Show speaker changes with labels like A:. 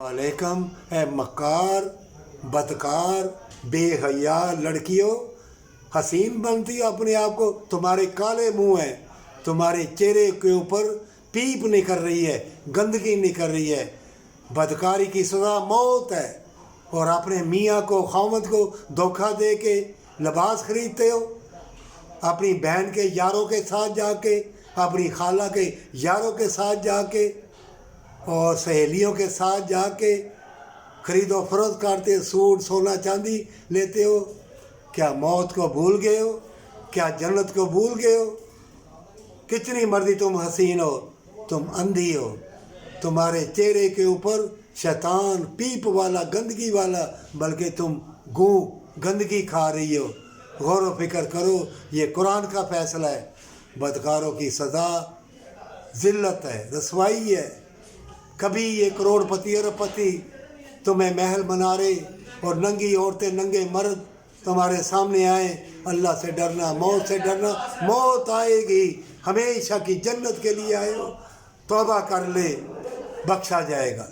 A: वालेकुम। है मक्कार, बदकार, बेहया लड़कियों, हसीन बनती हो अपने आप को। तुम्हारे काले मुंह हैं, तुम्हारे चेहरे के ऊपर पीप निकल रही है, गंदगी निकल रही है। बदकारी की सज़ा मौत है। और अपने मियाँ को, खामद को धोखा दे के लिबास खरीदते हो। अपनी बहन के यारों के साथ जाके, अपनी खाला के यारों के साथ जाके और सहेलियों के साथ जाके खरीदो फरोख्त करते, सूट सोना चांदी लेते हो। क्या मौत को भूल गए हो? क्या जन्नत को भूल गए हो? कितनी मर्जी तुम हसीन हो, तुम अंधी हो। तुम्हारे चेहरे के ऊपर शैतान पीप वाला, गंदगी वाला, बल्कि तुम गंदगी खा रही हो। गौर व फिक्र करो, ये कुरान का फैसला है। बदकारों की सज़ा ज़िल्लत है, रसवाई है। कभी ये करोड़पति अरबपति तुम्हें महल बना रहे और नंगी औरतें, नंगे मर्द तुम्हारे सामने आए। अल्लाह से डरना, मौत से डरना। मौत आएगी, हमेशा की जन्नत के लिए आए हो। तौबा कर ले, बख्शा जाएगा।